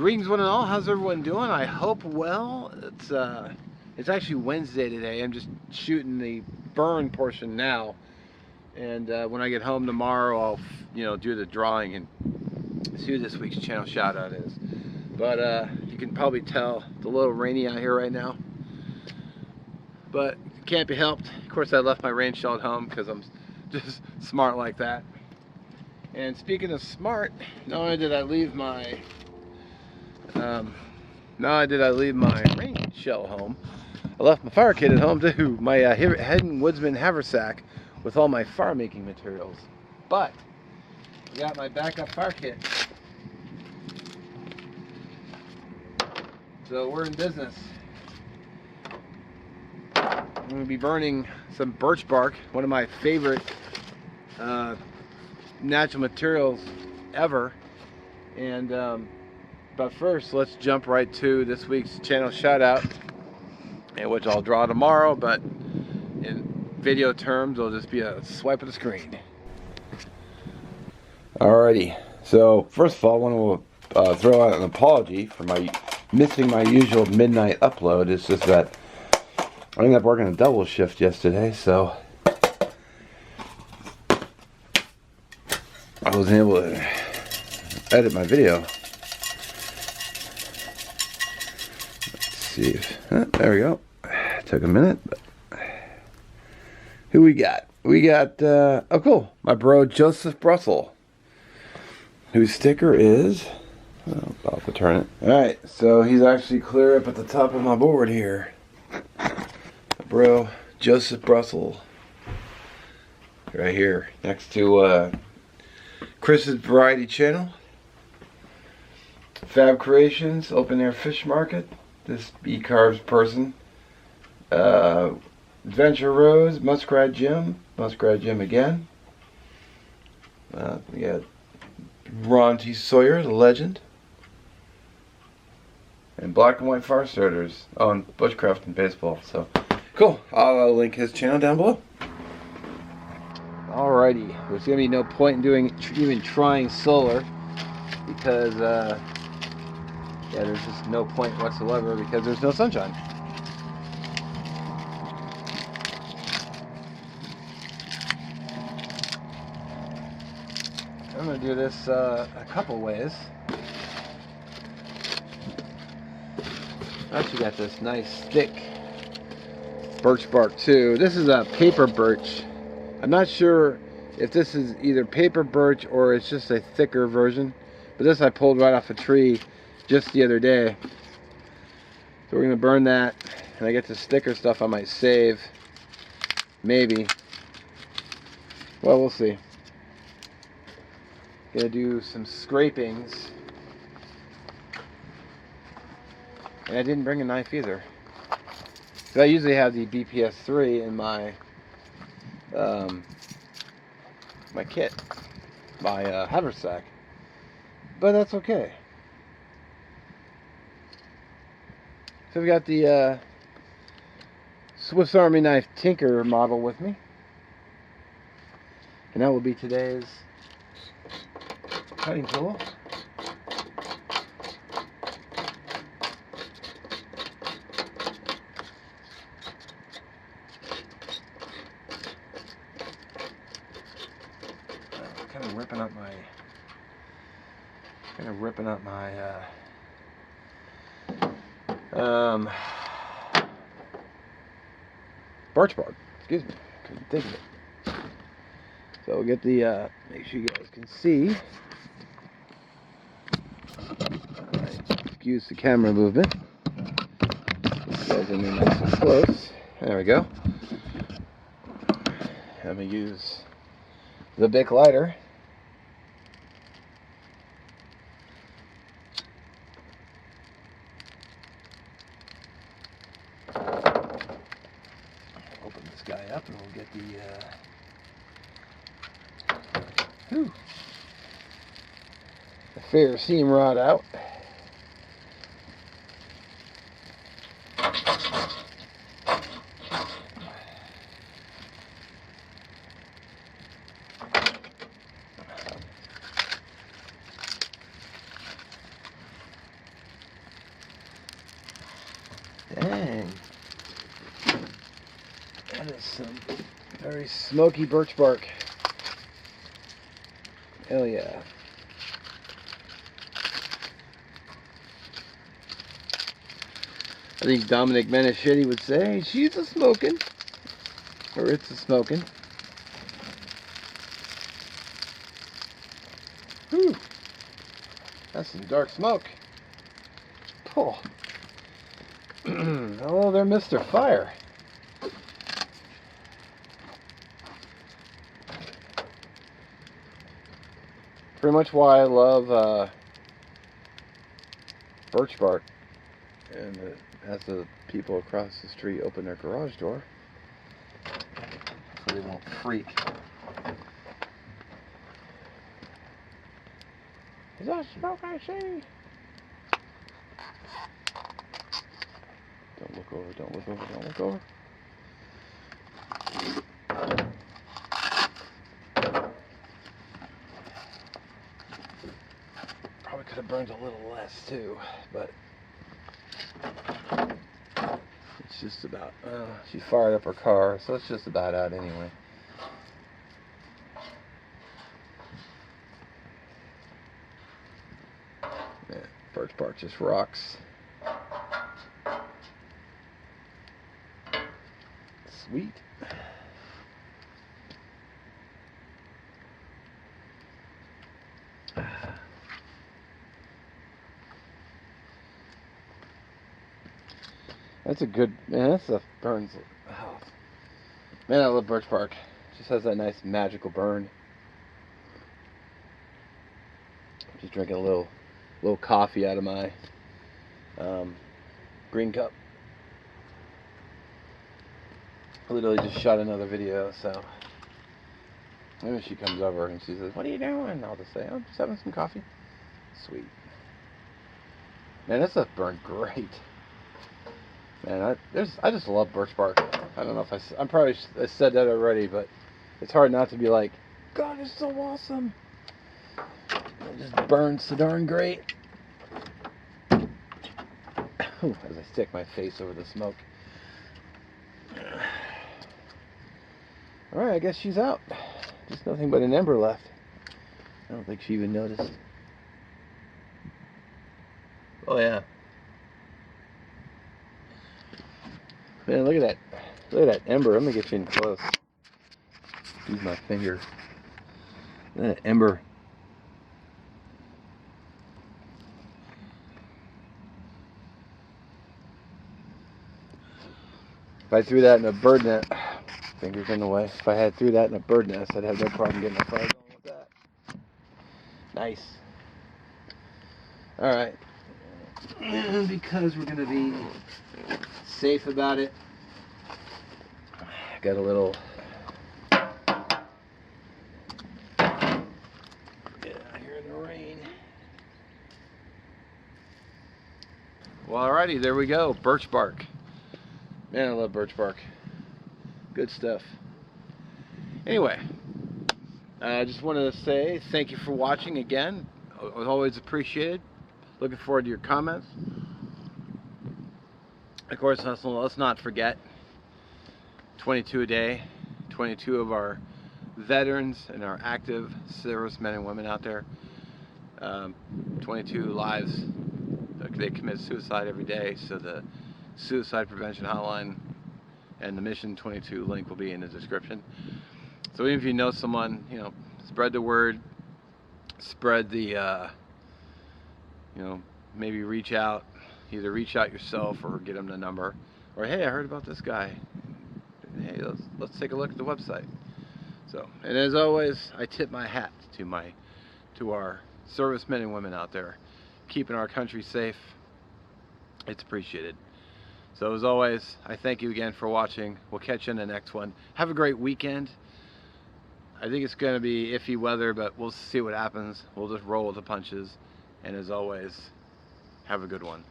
Greetings one and all, how's everyone doing? I hope well. It's actually Wednesday today. I'm just shooting the burn portion now. And when I get home tomorrow, I'll do the drawing and see who this week's channel shout out is. But you can probably tell it's a little rainy out here right now. But it can't be helped. Of course I left my rain shell at home because I'm just smart like that. And speaking of smart, not only did I leave my rain shell home, I left my fire kit at home too. My Hidden Woodsman haversack with all my fire making materials. But I got my backup fire kit. So we're in business. I'm going to be burning some birch bark, one of my favorite natural materials ever. And but first, let's jump right to this week's channel shout out, which I'll draw tomorrow, but in video terms it'll just be a swipe of the screen. Alrighty, so first of all I want to throw out an apology for missing my usual midnight upload. It's just that I ended up working a double shift yesterday, so I wasn't able to edit my video. Let's see if, there we go. Took a minute, but who we got? We got, oh cool, my bro Broseph Russell, whose sticker is, about to turn it. Alright, so he's actually clear up at the top of my board here. Bro Broseph Russell, right here next to Chris's Variety Channel, Fab Creations, Open Air Fish Market, this Carbs person, Adventure Rose, Muskrat Jim again. We got Ron T. Sawyer, the legend, and Black and White Fire Starters on Bushcraft and Baseball. So cool. I'll link his channel down below. Alrighty, there's gonna be no point in even trying solar because there's just no point whatsoever because there's no sunshine. I'm gonna do this a couple ways. I actually got this nice thick birch bark too. This is a paper birch. I'm not sure if this is either paper birch or it's just a thicker version, but this I pulled right off a tree just the other day. So we're gonna burn that, and I get the sticker stuff I might save, maybe. Well, we'll see. Gonna do some scrapings, and I didn't bring a knife either. So I usually have the BPS 3 in my my kit, my haversack, but that's okay. So we got the Swiss Army knife Tinker model with me, and that will be today's cutting tool. Kind of ripping up my birch bark. Excuse me, couldn't think of it. So we'll get the make sure you guys can see. Right, excuse the camera movement. This guy's in there nice and close. There we go. I'm gonna use the Bic lighter. Open this guy up and we'll get the fair seam rod out. Some very smoky birch bark. Hell yeah. I think Dominic Menaschetti would say she's a smoking, or it's a smoking. Whew. That's some dark smoke. Oh. Hello there, Mr. Fire. Pretty much why I love birch bark. And as the people across the street open their garage door, so they won't freak. Is that smoke I see? Don't look over, don't look over, don't look over. Probably could have burned a little less too, but it's just about, she fired up her car, so it's just about out anyway. Yeah, birch bark just rocks. Sweet. That's a good, man, that stuff burns. Oh. Man, I love birch bark. It just has that nice magical burn. Just drinking a little coffee out of my green cup. I literally just shot another video, so maybe she comes over and she says, "What are you doing?" I'll just say, "I'm just having some coffee." Sweet. Man, that stuff burned great. Man, I just love birch bark. I don't know if I said that already, but it's hard not to be like, God, it's so awesome. It just burns so darn great. As I stick my face over the smoke. Alright, I guess she's out. Just nothing but an ember left. I don't think she even noticed. Oh yeah. Man, look at that. Look at that ember. Let me get you in close. Use my finger. Look at that ember. If I threw that in a bird net, fingers in the way. If I had threw that in a bird nest, I'd have no problem getting a fire going with that. Nice. Alright. And because we're going to be safe about it, I got a little... Get out here in the rain. Well, alrighty, there we go. Birch bark. Man, I love birch bark. Good stuff. Anyway, I just wanted to say thank you for watching again. It was always appreciated. Looking forward to your comments. Of course, let's not forget 22 a day, 22 of our veterans and our active servicemen and women out there. 22 lives. They commit suicide every day, so the suicide prevention hotline and the Mission 22 link will be in the description. So even if you know someone, you know, spread the word, spread the, you know, maybe reach out, either reach out yourself or get them the number, or hey, I heard about this guy. Hey, let's take a look at the website. So, and as always, I tip my hat to our servicemen and women out there, keeping our country safe. It's appreciated. So as always, I thank you again for watching. We'll catch you in the next one. Have a great weekend. I think it's going to be iffy weather, but we'll see what happens. We'll just roll with the punches. And as always, have a good one.